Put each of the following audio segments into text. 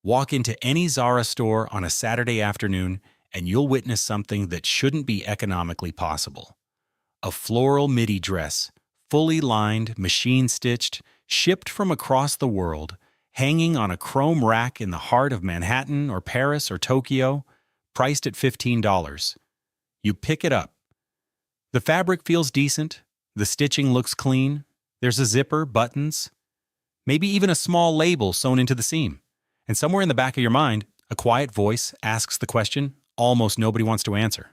Walk into any Zara store on a Saturday afternoon and you'll witness something that shouldn't be economically possible. A floral midi dress, fully lined, machine-stitched, shipped from across the world, hanging on a chrome rack in the heart of Manhattan or Paris or Tokyo, priced at $15. You pick it up. The fabric feels decent, the stitching looks clean, there's a zipper, buttons, maybe even a small label sewn into the seam. And somewhere in the back of your mind, a quiet voice asks the question almost nobody wants to answer.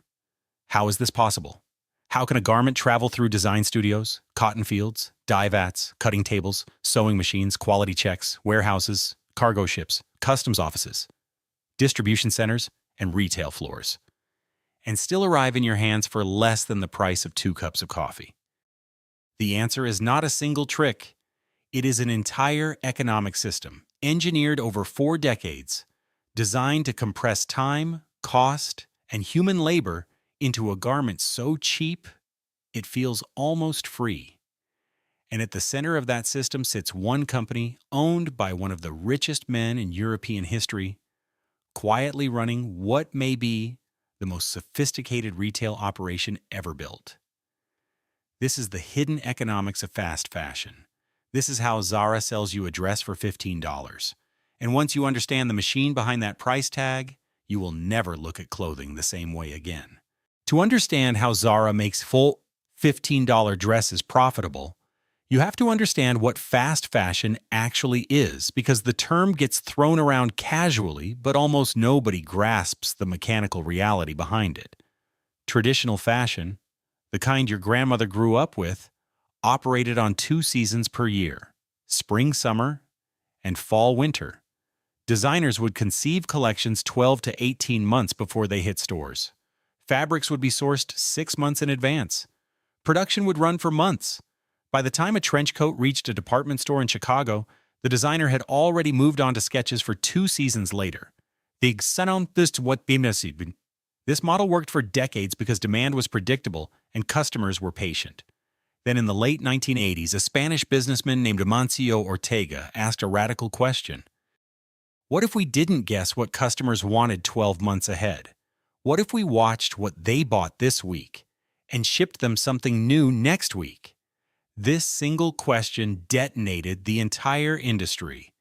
How is this possible? How can a garment travel through design studios, cotton fields, dye vats, cutting tables, sewing machines, quality checks, warehouses, cargo ships, customs offices, distribution centers, and retail floors, and still arrive in your hands for less than the price of 2 cups of coffee? The answer is not a single trick. It is an entire economic system, engineered over 4 decades, designed to compress time, cost, and human labor into a garment so cheap, it feels almost free. And at the center of that system sits one company owned by one of the richest men in European history, quietly running what may be the most sophisticated retail operation ever built. This is the hidden economics of fast fashion. This is how Zara sells you a dress for $15. And once you understand the machine behind that price tag, you will never look at clothing the same way again. To understand how Zara makes full $15 dresses profitable, you have to understand what fast fashion actually is, because the term gets thrown around casually, but almost nobody grasps the mechanical reality behind it. Traditional fashion, the kind your grandmother grew up with, operated on 2 seasons per year, spring-summer and fall-winter. Designers would conceive collections 12 to 18 months before they hit stores. Fabrics would be sourced 6 months in advance. Production would run for months. By the time a trench coat reached a department store in Chicago, the designer had already moved on to sketches for 2 seasons later. This model worked for decades because demand was predictable and customers were patient. Then in the late 1980s, a Spanish businessman named Amancio Ortega asked a radical question. What if we didn't guess what customers wanted 12 months ahead? What if we watched what they bought this week and shipped them something new next week? This single question detonated the entire industry.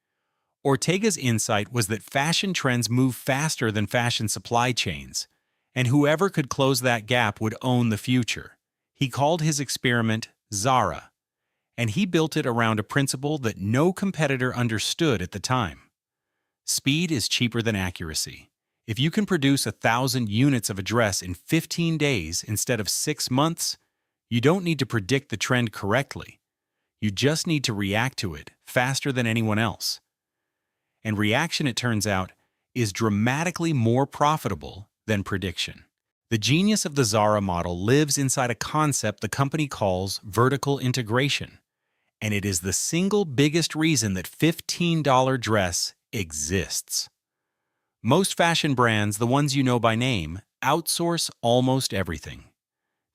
Ortega's insight was that fashion trends move faster than fashion supply chains, and whoever could close that gap would own the future. He called his experiment Zara, and he built it around a principle that no competitor understood at the time. Speed is cheaper than accuracy. If you can produce 1,000 units of a dress in 15 days instead of 6 months, you don't need to predict the trend correctly. You just need to react to it faster than anyone else. And reaction, it turns out, is dramatically more profitable than prediction. The genius of the Zara model lives inside a concept the company calls vertical integration, and it is the single biggest reason that $15 dress exists. Most fashion brands, the ones you know by name, outsource almost everything.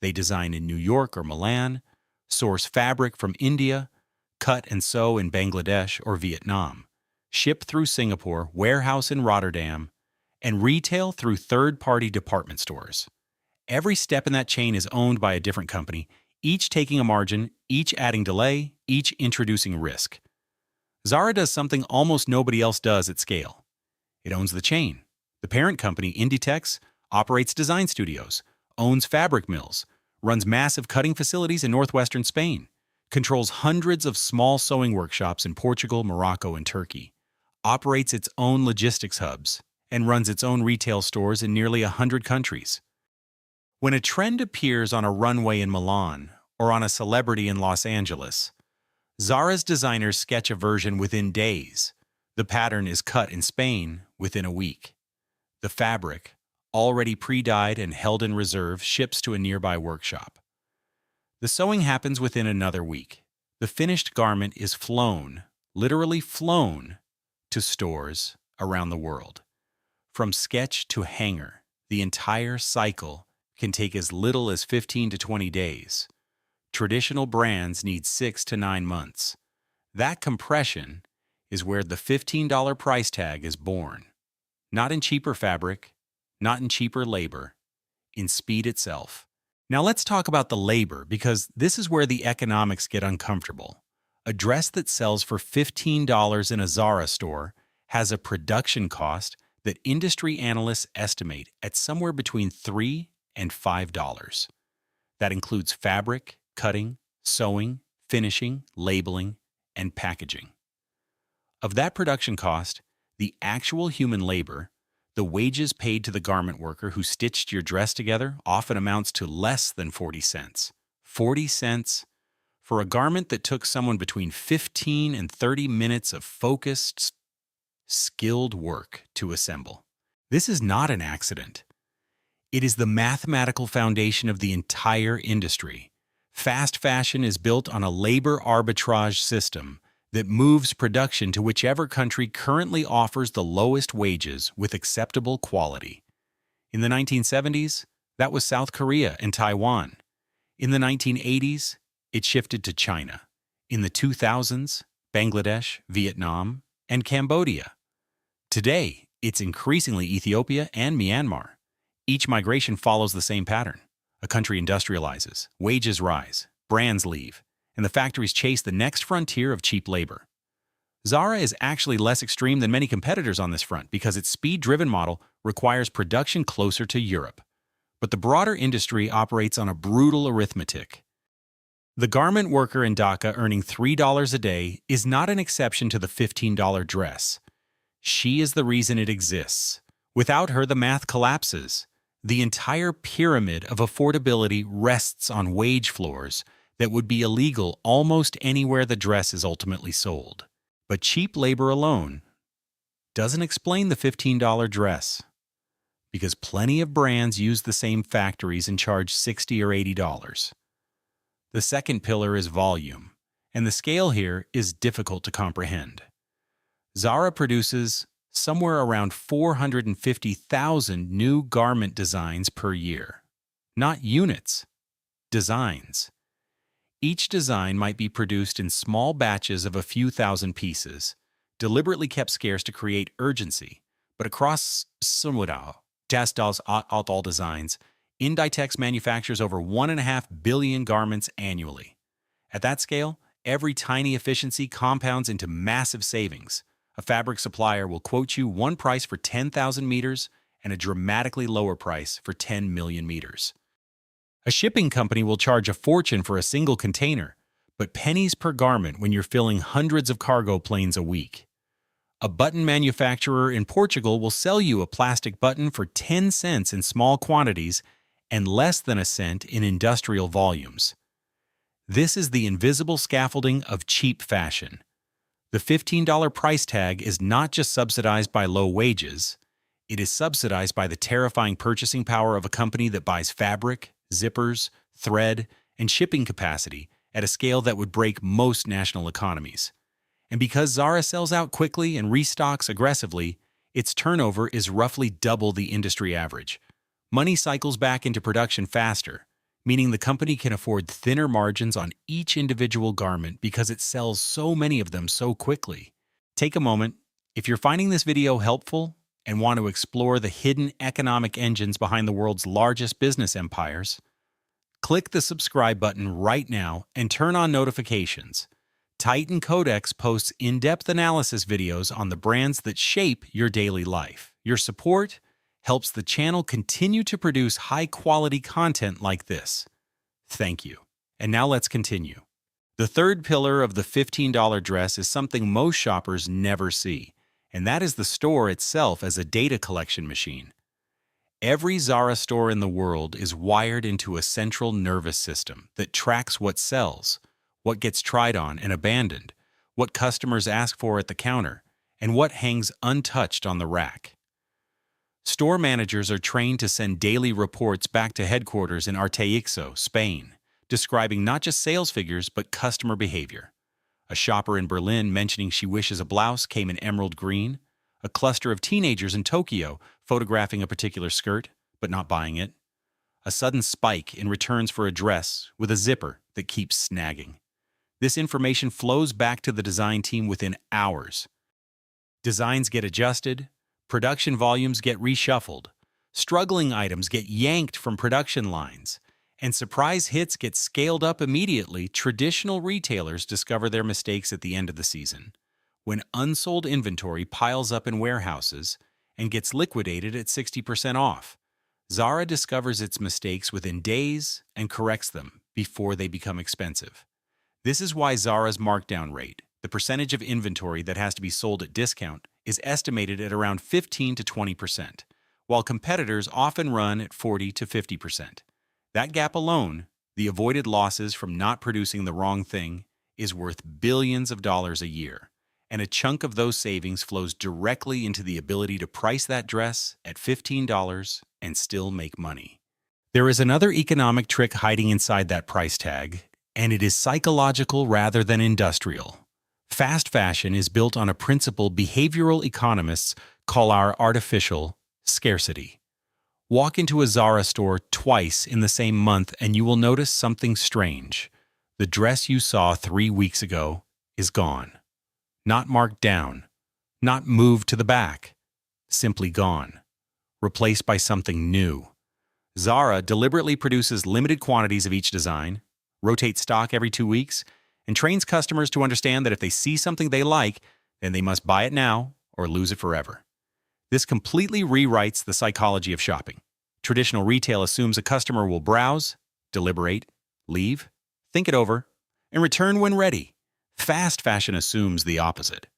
They design in New York or Milan, source fabric from India, cut and sew in Bangladesh or Vietnam, ship through Singapore, warehouse in Rotterdam, and retail through third-party department stores. Every step in that chain is owned by a different company, each taking a margin, each adding delay, each introducing risk. Zara does something almost nobody else does at scale. It owns the chain. The parent company, Inditex, operates design studios, owns fabric mills, runs massive cutting facilities in northwestern Spain, controls hundreds of small sewing workshops in Portugal, Morocco, and Turkey, operates its own logistics hubs, and runs its own retail stores in nearly 100 countries. When a trend appears on a runway in Milan or on a celebrity in Los Angeles, Zara's designers sketch a version within days. The pattern is cut in Spain within a week. The fabric, already pre-dyed and held in reserve, ships to a nearby workshop. The sewing happens within another week. The finished garment is flown, literally flown, to stores around the world. From sketch to hanger, the entire cycle can take as little as 15 to 20 days. Traditional brands need 6 to 9 months. That compression is where the $15 price tag is born. Not in cheaper fabric, not in cheaper labor, in speed itself. Now let's talk about the labor, because this is where the economics get uncomfortable. A dress that sells for $15 in a Zara store has a production cost that industry analysts estimate at somewhere between $3 and $5. That includes fabric, cutting, sewing, finishing, labeling, and packaging. Of that production cost, the actual human labor, the wages paid to the garment worker who stitched your dress together, often amounts to less than 40 cents. 40 cents for a garment that took someone between 15 and 30 minutes of focused, skilled work to assemble. This is not an accident. It is the mathematical foundation of the entire industry. Fast fashion is built on a labor arbitrage system that moves production to whichever country currently offers the lowest wages with acceptable quality. In the 1970s, that was South Korea and Taiwan. In the 1980s, it shifted to China. In the 2000s, Bangladesh, Vietnam, and Cambodia. Today, it's increasingly Ethiopia and Myanmar. Each migration follows the same pattern. A country industrializes, wages rise, brands leave, and the factories chase the next frontier of cheap labor. Zara is actually less extreme than many competitors on this front because its speed-driven model requires production closer to Europe. But the broader industry operates on a brutal arithmetic. The garment worker in Dhaka earning $3 a day is not an exception to the $15 dress. She is the reason it exists. Without her, the math collapses. The entire pyramid of affordability rests on wage floors that would be illegal almost anywhere the dress is ultimately sold. But cheap labor alone doesn't explain the $15 dress, because plenty of brands use the same factories and charge $60 or $80. The second pillar is volume, and the scale here is difficult to comprehend. Zara produces somewhere around 450,000 new garment designs per year. Not units, designs. Each design might be produced in small batches of a few thousand pieces, deliberately kept scarce to create urgency. But across all designs, Inditex manufactures over 1.5 billion garments annually. At that scale, every tiny efficiency compounds into massive savings. A fabric supplier will quote you one price for 10,000 meters and a dramatically lower price for 10 million meters. A shipping company will charge a fortune for a single container, but pennies per garment when you're filling hundreds of cargo planes a week. A button manufacturer in Portugal will sell you a plastic button for 10 cents in small quantities and less than a cent in industrial volumes. This is the invisible scaffolding of cheap fashion. The $15 price tag is not just subsidized by low wages, it is subsidized by the terrifying purchasing power of a company that buys fabric, zippers, thread, and shipping capacity at a scale that would break most national economies. And because Zara sells out quickly and restocks aggressively, its turnover is roughly double the industry average. Money cycles back into production faster, meaning the company can afford thinner margins on each individual garment because it sells so many of them so quickly. Take a moment. If you're finding this video helpful and want to explore the hidden economic engines behind the world's largest business empires, click the subscribe button right now and turn on notifications. Titan Codex posts in-depth analysis videos on the brands that shape your daily life. Your support helps the channel continue to produce high-quality content like this. Thank you. And now let's continue. The third pillar of the $15 dress is something most shoppers never see, and that is the store itself as a data collection machine. Every Zara store in the world is wired into a central nervous system that tracks what sells, what gets tried on and abandoned, what customers ask for at the counter, and what hangs untouched on the rack. Store managers are trained to send daily reports back to headquarters in Arteixo, Spain, describing not just sales figures but customer behavior. A shopper in Berlin mentioning she wishes a blouse came in emerald green, a cluster of teenagers in Tokyo photographing a particular skirt but not buying it, a sudden spike in returns for a dress with a zipper that keeps snagging. This information flows back to the design team within hours, Designs get adjusted, production volumes get reshuffled, struggling items get yanked from production lines, and surprise hits get scaled up immediately. Traditional retailers discover their mistakes at the end of the season, when unsold inventory piles up in warehouses and gets liquidated at 60% off. Zara discovers its mistakes within days and corrects them before they become expensive. This is why Zara's markdown rate, the percentage of inventory that has to be sold at discount, is estimated at around 15 to 20%, while competitors often run at 40 to 50%. That gap alone, the avoided losses from not producing the wrong thing, is worth billions of dollars a year, and a chunk of those savings flows directly into the ability to price that dress at $15 and still make money. There is another economic trick hiding inside that price tag, and it is psychological rather than industrial. Fast fashion is built on a principle behavioral economists call our artificial scarcity. Walk into a Zara store twice in the same month and you will notice something strange. The dress you saw 3 weeks ago is gone. Not marked down, not moved to the back, simply gone, replaced by something new. Zara deliberately produces limited quantities of each design, rotates stock every 2 weeks, and trains customers to understand that if they see something they like, then they must buy it now or lose it forever. This completely rewrites the psychology of shopping. Traditional retail assumes a customer will browse, deliberate, leave, think it over, and return when ready. Fast fashion assumes the opposite.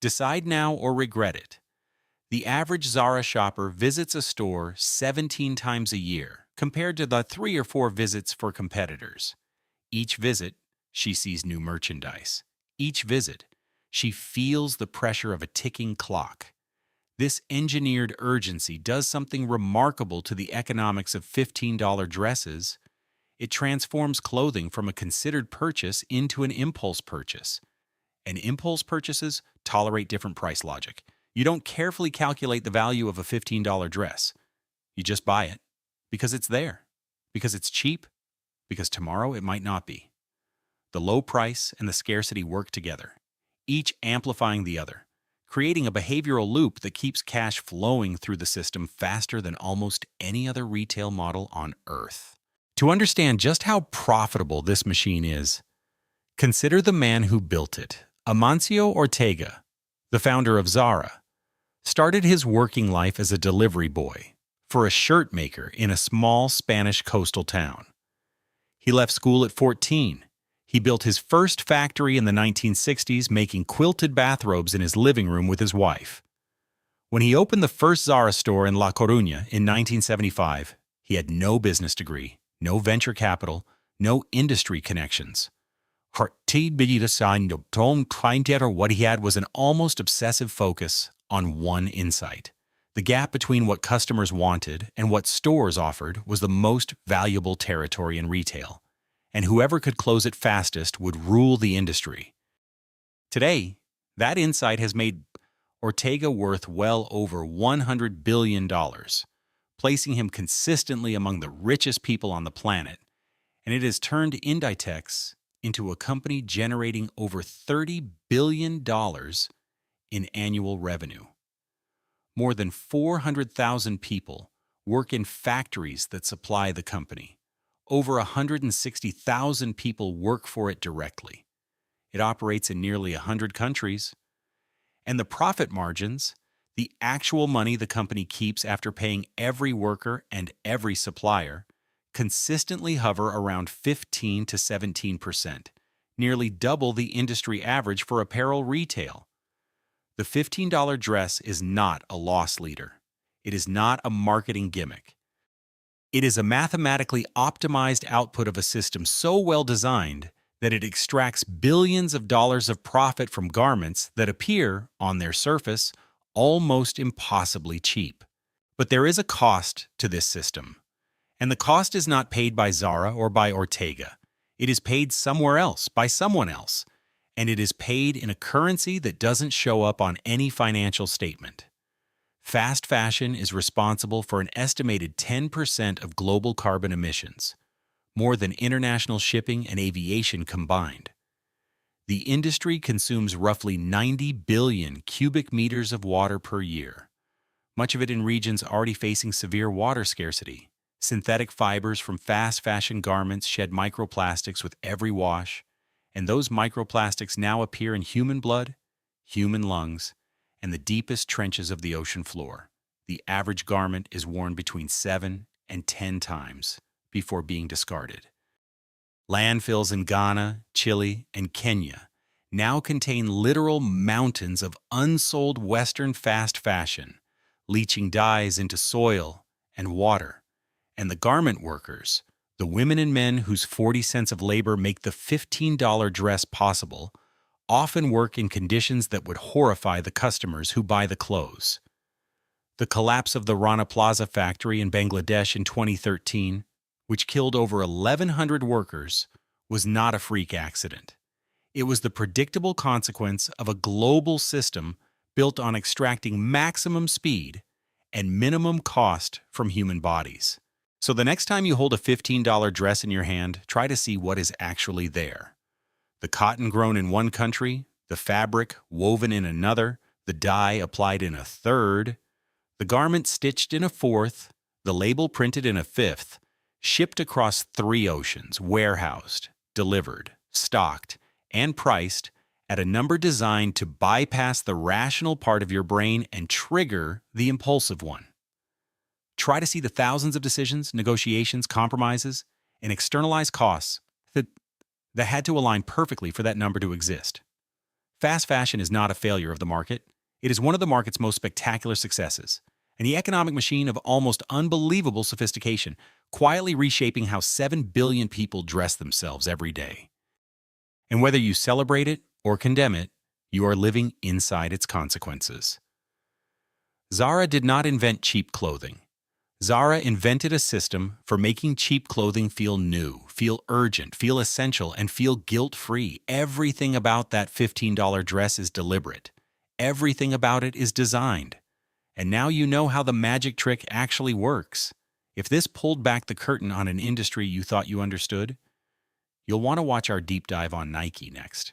Decide now or regret it. The average Zara shopper visits a store 17 times a year, compared to the 3 or 4 visits for competitors. Each visit, she sees new merchandise. Each visit, she feels the pressure of a ticking clock. This engineered urgency does something remarkable to the economics of $15 dresses. It transforms clothing from a considered purchase into an impulse purchase. And impulse purchases tolerate different price logic. You don't carefully calculate the value of a $15 dress. You just buy it because it's there, because it's cheap, because tomorrow it might not be. The low price and the scarcity work together, each amplifying the other, creating a behavioral loop that keeps cash flowing through the system faster than almost any other retail model on Earth. To understand just how profitable this machine is, consider the man who built it. Amancio Ortega, the founder of Zara, started his working life as a delivery boy for a shirt maker in a small Spanish coastal town. He left school at 14. He built his first factory in the 1960s, making quilted bathrobes in his living room with his wife. When he opened the first Zara store in La Coruña in 1975, he had no business degree, no venture capital, no industry connections. What he had was an almost obsessive focus on one insight. The gap between what customers wanted and what stores offered was the most valuable territory in retail, and whoever could close it fastest would rule the industry. Today, that insight has made Ortega worth well over $100 billion, placing him consistently among the richest people on the planet, and it has turned Inditex into a company generating over $30 billion in annual revenue. More than 400,000 people work in factories that supply the company. Over 160,000 people work for it directly. It operates in nearly 100 countries. And the profit margins, the actual money the company keeps after paying every worker and every supplier, consistently hover around 15 to 17%, nearly double the industry average for apparel retail. The $15 dress is not a loss leader. It is not a marketing gimmick. It is a mathematically optimized output of a system so well designed that it extracts billions of dollars of profit from garments that appear, on their surface, almost impossibly cheap. But there is a cost to this system. And the cost is not paid by Zara or by Ortega. It is paid somewhere else, by someone else. And it is paid in a currency that doesn't show up on any financial statement. Fast fashion is responsible for an estimated 10% of global carbon emissions, more than international shipping and aviation combined. The industry consumes roughly 90 billion cubic meters of water per year, much of it in regions already facing severe water scarcity. Synthetic fibers from fast fashion garments shed microplastics with every wash, and those microplastics now appear in human blood, human lungs, and the deepest trenches of the ocean floor. The average garment is worn between 7 and 10 times before being discarded. Landfills in Ghana, Chile, and Kenya now contain literal mountains of unsold Western fast fashion, leaching dyes into soil and water. And the garment workers, the women and men whose 40 cents of labor make the $15 dress possible, often work in conditions that would horrify the customers who buy the clothes. The collapse of the Rana Plaza factory in Bangladesh in 2013, which killed over 1,100 workers, was not a freak accident. It was the predictable consequence of a global system built on extracting maximum speed and minimum cost from human bodies. So the next time you hold a $15 dress in your hand, try to see what is actually there. The cotton grown in one country, the fabric woven in another, the dye applied in a third, the garment stitched in a fourth, the label printed in a fifth, shipped across 3 oceans, warehoused, delivered, stocked, and priced at a number designed to bypass the rational part of your brain and trigger the impulsive one. Try to see the thousands of decisions, negotiations, compromises, and externalized costs that had to align perfectly for that number to exist. Fast fashion is not a failure of the market. It is one of the market's most spectacular successes, and the economic machine of almost unbelievable sophistication, quietly reshaping how 7 billion people dress themselves every day. And whether you celebrate it or condemn it, you are living inside its consequences. Zara did not invent cheap clothing. Zara invented a system for making cheap clothing feel new, feel urgent, feel essential, and feel guilt-free. Everything about that $15 dress is deliberate. Everything about it is designed. And now you know how the magic trick actually works. If this pulled back the curtain on an industry you thought you understood, you'll want to watch our deep dive on Nike next,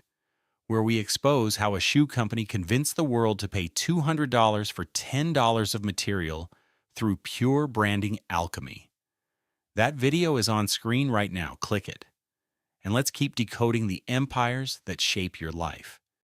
where we expose how a shoe company convinced the world to pay $200 for $10 of material through pure branding alchemy. That video is on screen right now. Click it. And let's keep decoding the empires that shape your life.